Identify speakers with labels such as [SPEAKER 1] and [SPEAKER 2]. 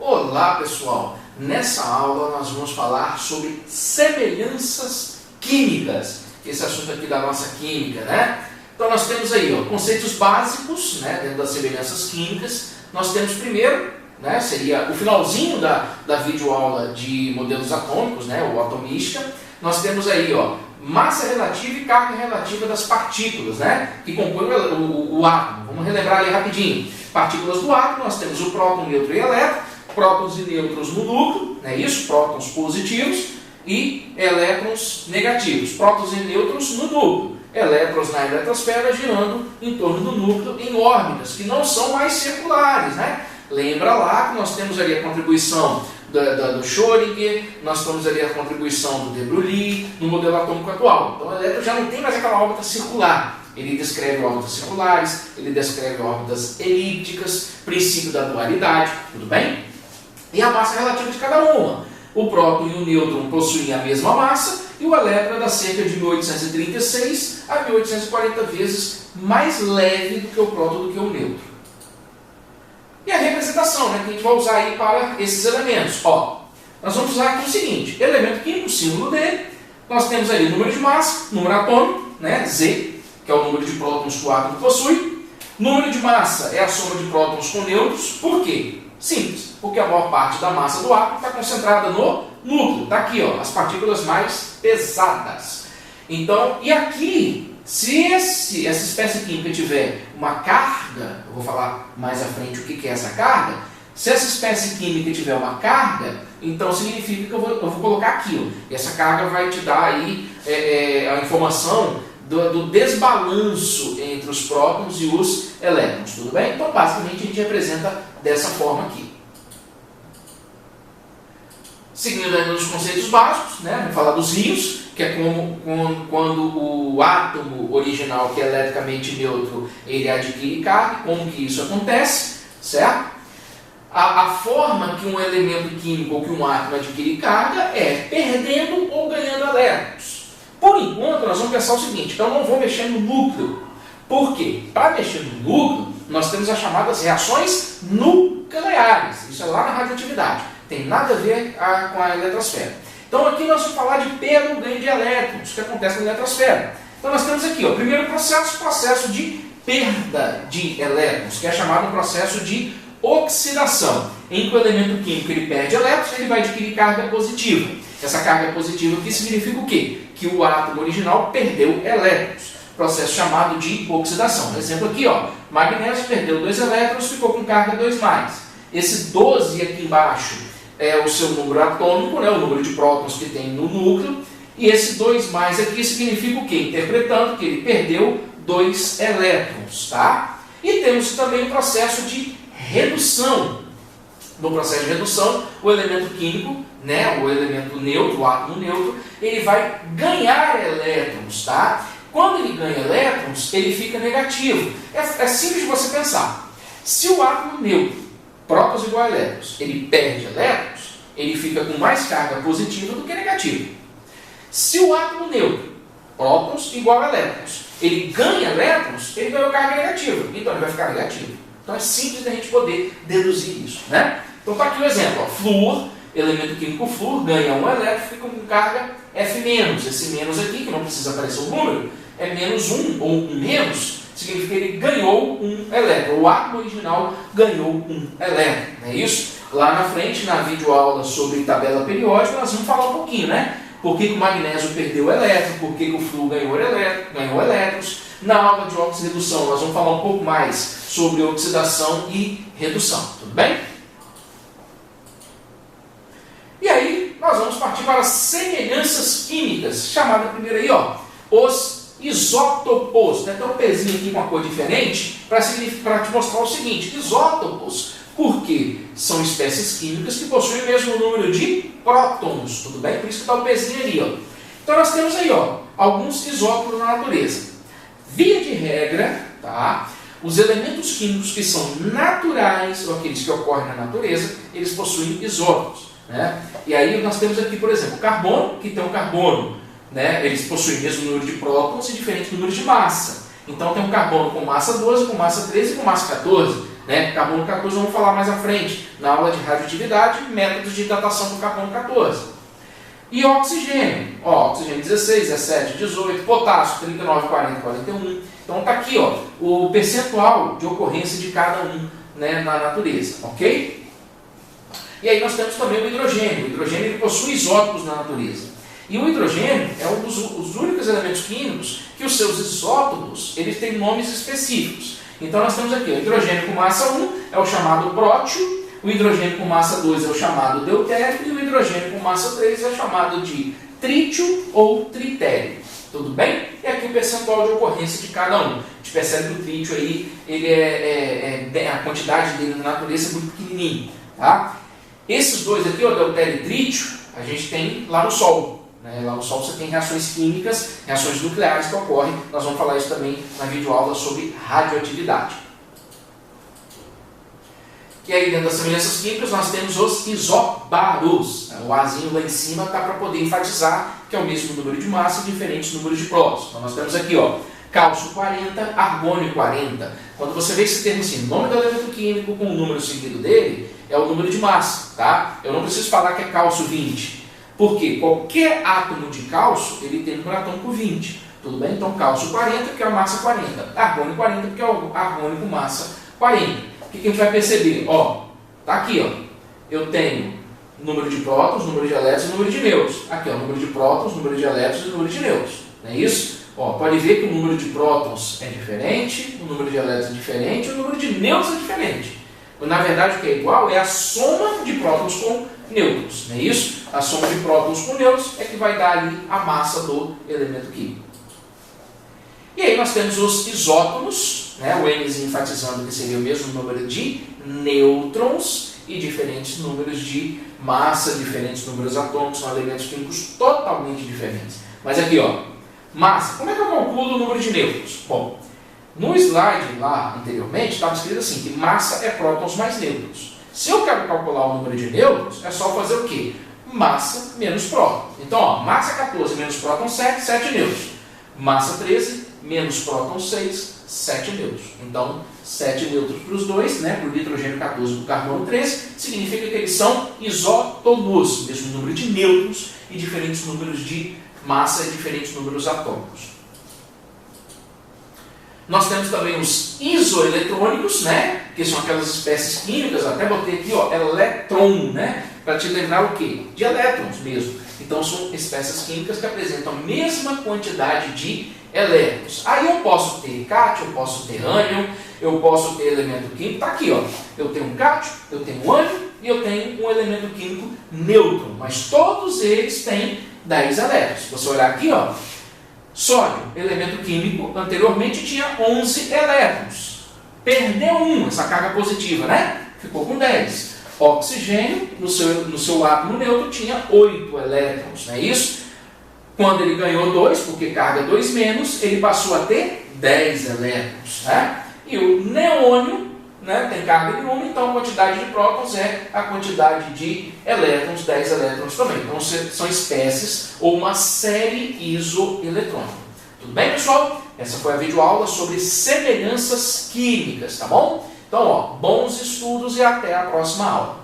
[SPEAKER 1] Olá pessoal, nessa aula nós vamos falar sobre semelhanças químicas, esse assunto aqui da nossa química, né? Então nós temos aí conceitos básicos, né, dentro das semelhanças químicas. Nós temos primeiro, né, seria o finalzinho da videoaula de modelos atômicos, né, ou atomística. Nós temos aí massa relativa e carga relativa das partículas, né, que compõem o átomo. Vamos relembrar ali rapidinho. Partículas do átomo, nós temos o próton, nêutron e elétron, prótons e nêutrons no núcleo, né, isso, prótons positivos e elétrons negativos, prótons e nêutrons no núcleo, elétrons na eletrosfera girando em torno do núcleo em órbitas, que não são mais circulares, né? Lembra lá que nós temos ali a contribuição do Schrödinger, nós temos ali a contribuição do de Broglie no modelo atômico atual. Então o elétron já não tem mais aquela órbita circular. Ele descreve órbitas circulares, ele descreve órbitas elípticas, princípio da dualidade, tudo bem? E a massa relativa de cada uma. O próton e o nêutron possuem a mesma massa e o elétron dá cerca de 1836 a 1840 vezes mais leve do que o próton do que o nêutron. E a representação, né, que a gente vai usar aí para esses elementos. Nós vamos usar aqui o seguinte: elemento químico, símbolo dele, nós temos ali o número de massa, número atômico, né, Z, que é o número de prótons que o átomo possui. Número de massa é a soma de prótons com nêutrons. Por quê? Simples, porque a maior parte da massa do átomo está concentrada no núcleo. Está aqui, as partículas mais pesadas. Então, e aqui, se essa espécie química tiver uma carga, eu vou falar mais à frente o que é essa carga. Se essa espécie química tiver uma carga, então significa que eu vou colocar aqui. E essa carga vai te dar aí a informação do desbalanço entre os prótons e os elétrons, tudo bem? Então, basicamente, a gente representa dessa forma aqui. Seguindo ainda os conceitos básicos, né? Vamos falar dos rios, que é quando o átomo original, que é eletricamente neutro, ele adquire carga, como que isso acontece, certo? A forma que um elemento químico ou que um átomo adquire carga é perdendo ou ganhando elétrons. Por enquanto, nós vamos pensar o seguinte: então não vou mexer no núcleo. Por quê? Para mexer no núcleo, nós temos as chamadas reações nucleares. Isso é lá na radioatividade. Tem nada a ver com a eletrosfera. Então aqui nós vamos falar de perda ou ganho de elétrons, que acontece na eletrosfera. Então nós temos aqui, primeiro processo de perda de elétrons, que é chamado um processo de oxidação, em que o elemento químico ele perde elétrons, ele vai adquirir carga positiva. Essa carga positiva aqui significa o quê? Que o átomo original perdeu elétrons. Processo chamado de oxidação. Exemplo aqui, magnésio perdeu 2 elétrons, ficou com carga 2+. Esse 12 aqui embaixo é o seu número atômico, né, o número de prótons que tem no núcleo. E esse 2+ aqui significa o quê? Interpretando que ele perdeu 2 elétrons. Tá? E temos também o processo de redução. No processo de redução, o elemento químico, né, o elemento neutro, o átomo neutro, ele vai ganhar elétrons, tá? Quando ele ganha elétrons, ele fica negativo. É simples de você pensar. Se o átomo neutro, prótons igual a elétrons, ele perde elétrons, ele fica com mais carga positiva do que negativa. Se o átomo neutro, prótons igual a elétrons, ele ganha elétrons, ele ganhou carga negativa, então ele vai ficar negativo. Então é simples da gente poder deduzir isso, né? Então está aqui o exemplo, flúor, elemento químico flúor, ganha um elétron, fica com carga F-. Esse menos aqui, que não precisa aparecer o número, é -1 ou um menos, significa que ele ganhou um elétron. O átomo original ganhou um elétron, não é isso? Lá na frente, na videoaula sobre tabela periódica, nós vamos falar um pouquinho, né? Por que o magnésio perdeu elétron, por que o flúor ganhou elétrons. Na aula de oxidação, nós vamos falar um pouco mais sobre oxidação e redução, tudo bem? E aí, nós vamos partir para as semelhanças químicas, chamada primeiro aí, os isótopos. Tem até um pezinho aqui com uma cor diferente, para te mostrar o seguinte: isótopos, porque são espécies químicas que possuem o mesmo número de prótons, tudo bem? Por isso que está o pezinho ali, Então nós temos aí, alguns isótopos na natureza. Via de regra, tá? Os elementos químicos que são naturais, ou aqueles que ocorrem na natureza, eles possuem isótopos, né? E aí nós temos aqui, por exemplo, o carbono, que tem um carbono, né? Eles possuem o mesmo número de prótons e diferentes números de massa. Então tem um carbono com massa 12, com massa 13 e com massa 14. né? Carbono 14 vamos falar mais à frente, na aula de radioatividade, métodos de datação do carbono 14. E oxigênio, ó, oxigênio 16, 17, 18, potássio 39, 40, 41. Então está aqui, ó, o percentual de ocorrência de cada um, né, na natureza, ok? E aí nós temos também o hidrogênio. O hidrogênio ele possui isótopos na natureza. E o hidrogênio é um dos únicos elementos químicos que os seus isótopos eles têm nomes específicos. Então nós temos aqui o hidrogênio com massa 1 é o chamado prótio, o hidrogênio com massa 2 é o chamado deutério e o hidrogênio com massa 3 é o chamado de trítio ou tritério. Tudo bem? E aqui o percentual de ocorrência de cada um. A gente percebe que o trítio aí, ele a quantidade dele na natureza é muito pequenininho. Tá? Esses dois aqui, o deutério e trítio, a gente tem lá no Sol. Né? Lá no Sol você tem reações químicas, reações nucleares que ocorrem. Nós vamos falar isso também na videoaula sobre radioatividade. E aí dentro das semelhanças químicas nós temos os isóbaros. O Azinho lá em cima está para poder enfatizar que é o mesmo número de massa e diferentes números de prótons. Então nós temos aqui, ó, cálcio 40, argônio 40. Quando você vê esse termo assim, nome do elemento químico com o número seguido dele, é o número de massa, tá? Eu não preciso falar que é cálcio 20, porque qualquer átomo de cálcio, ele tem número atômico 20. Tudo bem? Então cálcio 40, porque é a massa 40. Argônio 40, porque é o argônio com massa 40. O que a gente vai perceber? Ó, tá aqui, ó. Eu tenho número de prótons, número de elétrons e número de nêutrons. Aqui, ó, número de prótons, número de elétrons e número de nêutrons. Não é isso? Ó, pode ver que o número de prótons é diferente, o número de elétrons é diferente, o número de nêutrons é diferente. Na verdade, o que é igual é a soma de prótons com nêutrons. Não é isso? A soma de prótons com nêutrons é que vai dar ali a massa do elemento químico. E aí nós temos os isótonos, né? O N enfatizando que seria o mesmo número de nêutrons e diferentes números de massa, diferentes números atômicos, são elementos químicos totalmente diferentes. Mas aqui, ó, massa. Como é que eu calculo o número de nêutrons? Bom, no slide lá anteriormente estava escrito assim, que massa é prótons mais nêutrons. Se eu quero calcular o número de nêutrons, é só fazer o quê? Massa menos próton. Então, ó, massa 14 menos próton 7, 7 nêutrons. Massa 13 menos próton 6, 7 nêutrons. Então, 7 nêutrons para os dois, né, para o nitrogênio 14 e para o carbono 13, significa que eles são isótomos, mesmo número de nêutrons e diferentes números de massa e diferentes números atômicos. Nós temos também os isoeletrônicos, né, que são aquelas espécies químicas, até botei aqui, ó, elétron, né, para te lembrar o quê? De elétrons mesmo. Então são espécies químicas que apresentam a mesma quantidade de elétrons. Aí eu posso ter cátio, eu posso ter ânion, eu posso ter elemento químico, está aqui, ó. Eu tenho um cátio, eu tenho um ânion e eu tenho um elemento químico nêutron, mas todos eles têm 10 elétrons. Se você olhar aqui, ó, sódio, elemento químico, anteriormente tinha 11 elétrons. Perdeu um, essa carga positiva, né? Ficou com 10. Oxigênio, no seu átomo neutro, tinha 8 elétrons, não é isso? Quando ele ganhou 2, porque carga 2 menos, ele passou a ter 10 elétrons. Né? E o neônio, né, tem carga de 1, então a quantidade de prótons é a quantidade de elétrons, 10 elétrons também. Então são espécies ou uma série isoeletrônica. Tudo bem, pessoal? Essa foi a videoaula sobre semelhanças químicas, tá bom? Então, ó, bons estudos e até a próxima aula.